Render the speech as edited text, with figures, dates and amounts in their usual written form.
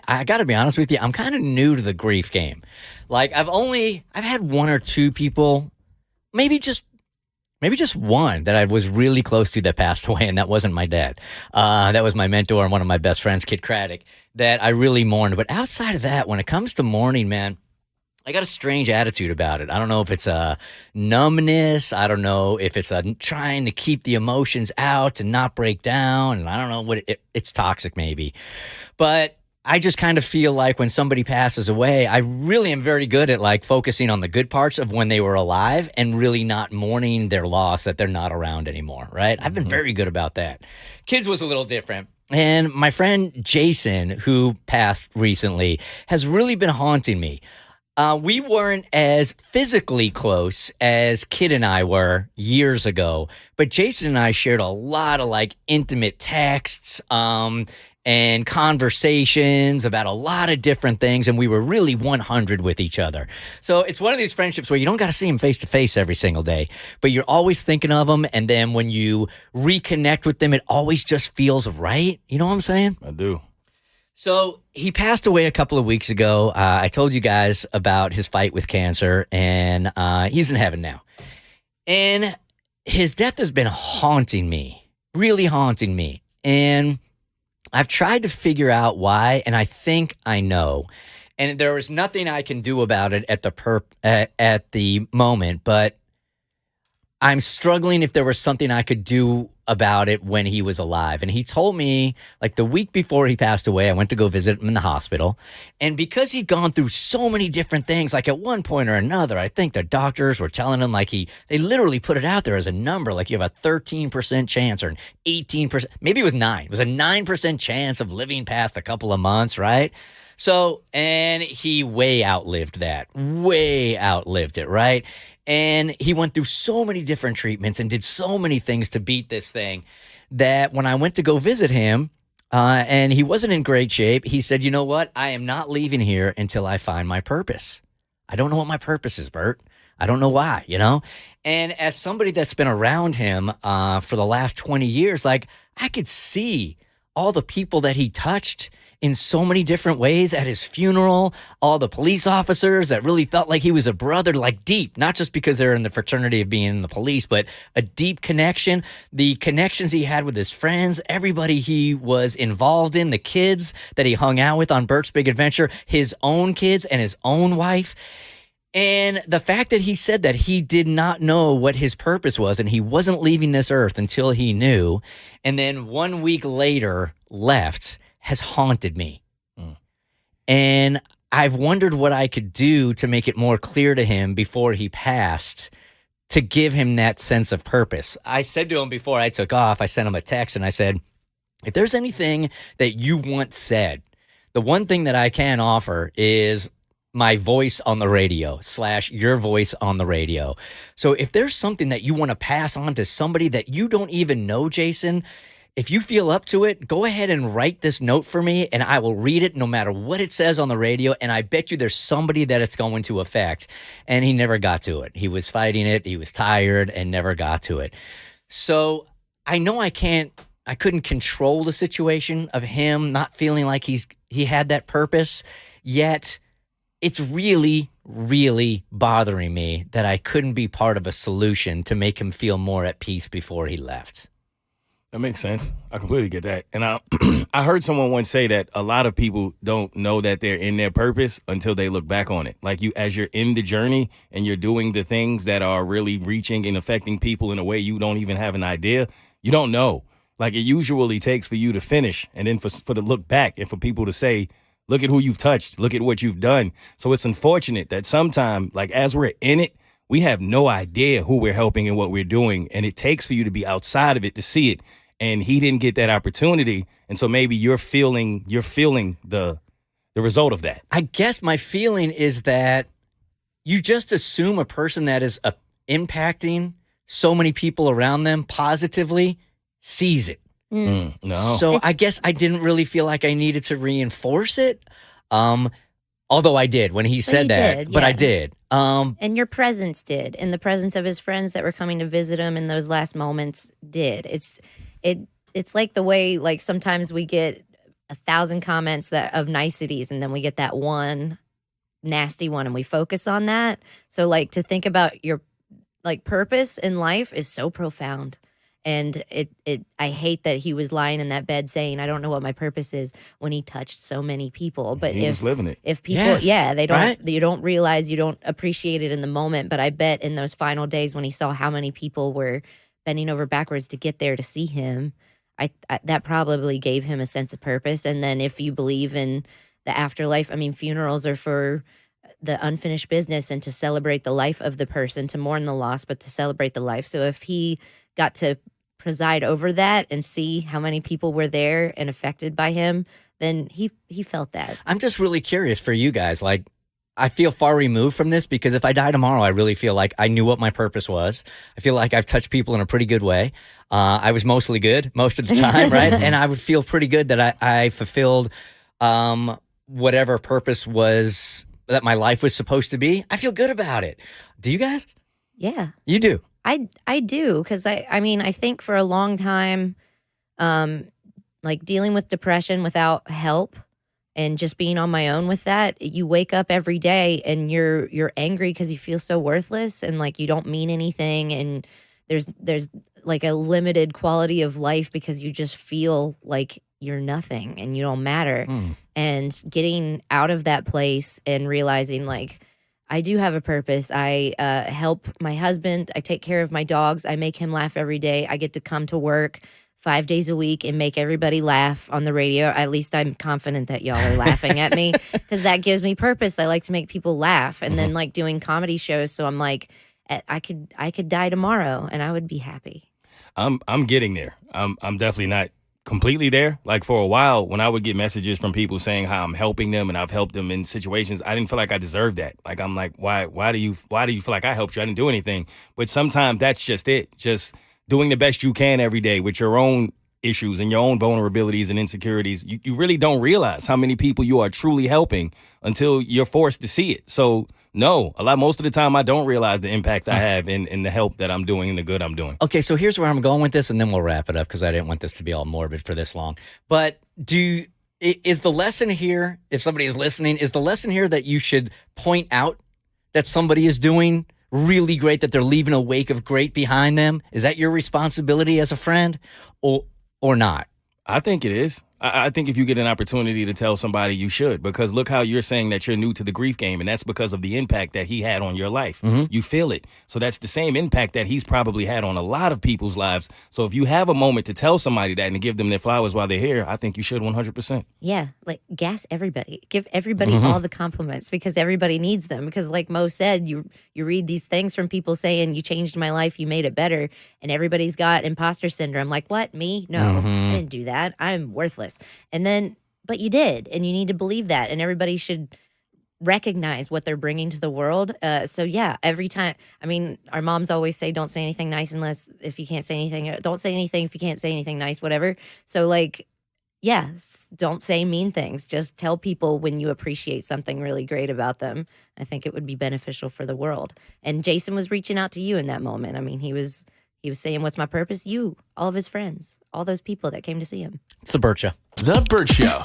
I got to be honest with you, I'm kind of new to the grief game. Like I've had one or two people, maybe just one that I was really close to that passed away, and that wasn't my dad. That was my mentor and one of my best friends, Kid Craddock, that I really mourned. But outside of that, when it comes to mourning, man, I got a strange attitude about it. I don't know if it's a numbness. I don't know if it's a trying to keep the emotions out and not break down. And I don't know what it's toxic maybe. But I just kind of feel like when somebody passes away, I really am very good at like focusing on the good parts of when they were alive and really not mourning their loss that they're not around anymore, right? I've been very good about that. Kids was a little different. And my friend Jason, who passed recently, has really been haunting me. We weren't as physically close as Kid and I were years ago, but Jason and I shared a lot of like intimate texts, and conversations about a lot of different things, and we were really 100 with each other. So it's one of these friendships where you don't got to see them face to face every single day, but you're always thinking of them, and then when you reconnect with them, it always just feels right. You know what I'm saying? I do. So he passed away a couple of weeks ago. I told you guys about his fight with cancer, and he's in heaven now. And his death has been haunting me, really haunting me. And I've tried to figure out why, and I think I know. And there was nothing I can do about it at the moment, but I'm struggling if there was something I could do about it when he was alive. And he told me, like the week before he passed away, I went to go visit him in the hospital. And because he'd gone through so many different things, like at one point or another, I think the doctors were telling him like they literally put it out there as a number, like you have a 13% chance or an 18%, maybe it was 9. It was a 9% chance of living past a couple of months, right? So, and he way outlived it, right? And he went through so many different treatments and did so many things to beat this thing that when I went to go visit him, and he wasn't in great shape, he said, you know what? I am not leaving here until I find my purpose. I don't know what my purpose is, Bert. I don't know why, you know? And as somebody that's been around him for the last 20 years, like I could see all the people that he touched in so many different ways at his funeral, all the police officers that really felt like he was a brother, like deep, not just because they're in the fraternity of being in the police, but a deep connection, the connections he had with his friends, everybody he was involved in, the kids that he hung out with on Bert's Big Adventure, his own kids and his own wife. And the fact that he said that he did not know what his purpose was and he wasn't leaving this earth until he knew, and then 1 week later left, has haunted me. And I've wondered what I could do to make it more clear to him before he passed to give him that sense of purpose. I said to him before I took off, I sent him a text and I said, if there's anything that you want said, the one thing that I can offer is my voice on the radio / your voice on the radio. So if there's something that you want to pass on to somebody that you don't even know, Jason, if you feel up to it, go ahead and write this note for me and I will read it no matter what it says on the radio. And I bet you there's somebody that it's going to affect. And he never got to it. He was fighting it. He was tired and never got to it. So I know I couldn't control the situation of him not feeling like he had that purpose, yet it's really, really bothering me that I couldn't be part of a solution to make him feel more at peace before he left. That makes sense. I completely get that. And I heard someone once say that a lot of people don't know that they're in their purpose until they look back on it. Like as you're in the journey and you're doing the things that are really reaching and affecting people in a way you don't even have an idea, you don't know. Like it usually takes for you to finish and then for to look back and for people to say, look at who you've touched, look at what you've done. So it's unfortunate that sometimes, like as we're in it, we have no idea who we're helping and what we're doing. And it takes for you to be outside of it to see it. And he didn't get that opportunity. And so maybe you're feeling the result of that. I guess my feeling is that you just assume a person that is impacting so many people around them positively sees it. No. So I guess I didn't really feel like I needed to reinforce it. Although I did when he said that, but I did. And your presence did. And the presence of his friends that were coming to visit him in those last moments did. It's like the way like sometimes we get 1,000 comments that of niceties, and then we get that one nasty one, and we focus on that. So like to think about your like purpose in life is so profound. And I hate that he was lying in that bed saying, I don't know what my purpose is, when he touched so many people. But He was living it. if people, Yes, they don't, right? you don't realize, you don't appreciate it in the moment. But I bet in those final days when he saw how many people were bending over backwards to get there to see him, I that probably gave him a sense of purpose. And then if you believe in the afterlife, I mean, funerals are for the unfinished business and to celebrate the life of the person, to mourn the loss, but to celebrate the life. So if he got to preside over that and see how many people were there and affected by him, then he felt that. I'm just really curious for you guys. Like, I feel far removed from this because if I die tomorrow, I really feel like I knew what my purpose was. I feel like I've touched people in a pretty good way. I was mostly good most of the time, right? And I would feel pretty good that I fulfilled whatever purpose was that my life was supposed to be. I feel good about it. Do you guys? Yeah. You do? I do, because I mean, I think for a long time, like dealing with depression without help and just being on my own with that, you wake up every day and you're angry because you feel so worthless and like you don't mean anything, and there's like a limited quality of life because you just feel like you're nothing and you don't matter. And getting out of that place and realizing like, I do have a purpose. I help my husband. I take care of my dogs. I make him laugh every day. I get to come to work 5 days a week and make everybody laugh on the radio. At least I'm confident that y'all are laughing at me because that gives me purpose. I like to make people laugh. And then like doing comedy shows. So I'm like, I could die tomorrow and I would be happy. I'm getting there. I'm definitely not completely there. Like for a while, when I would get messages from people saying how I'm helping them and I've helped them in situations, I didn't feel like I deserved that. Like I'm like, why do you feel like I helped you? I didn't do anything. But sometimes that's just it. Just doing the best you can every day with your own issues and your own vulnerabilities and insecurities. You really don't realize how many people you are truly helping until you're forced to see it. So no, most of the time I don't realize the impact I have in the help that I'm doing and the good I'm doing. Okay, so here's where I'm going with this, and then we'll wrap it up because I didn't want this to be all morbid for this long. But is the lesson here, if somebody is listening, is the lesson here that you should point out that somebody is doing really great, that they're leaving a wake of great behind them? Is that your responsibility as a friend or not? I think it is. I think if you get an opportunity to tell somebody, you should, because look how you're saying that you're new to the grief game, and that's because of the impact that he had on your life. You feel it. So that's the same impact that he's probably had on a lot of people's lives. So if you have a moment to tell somebody that and to give them their flowers while they're here, I think you should 100%. Yeah, like gas everybody. Give everybody all the compliments because everybody needs them. Because like Mo said, you read these things from people saying, you changed my life, you made it better, and everybody's got imposter syndrome. Like, what, me? No, I didn't do that. I'm worthless. And then, but you did, and you need to believe that, and everybody should recognize what they're bringing to the world. So yeah, every time, I mean, our moms always say, don't say anything nice unless, if you can't say anything, don't say anything if you can't say anything nice, whatever. So like, yes, don't say mean things. Just tell people when you appreciate something really great about them. I think it would be beneficial for the world. And Jason was reaching out to you in that moment. I mean, he was saying, what's my purpose? You, all of his friends, all those people that came to see him. It's the Bert Show. The Bert Show.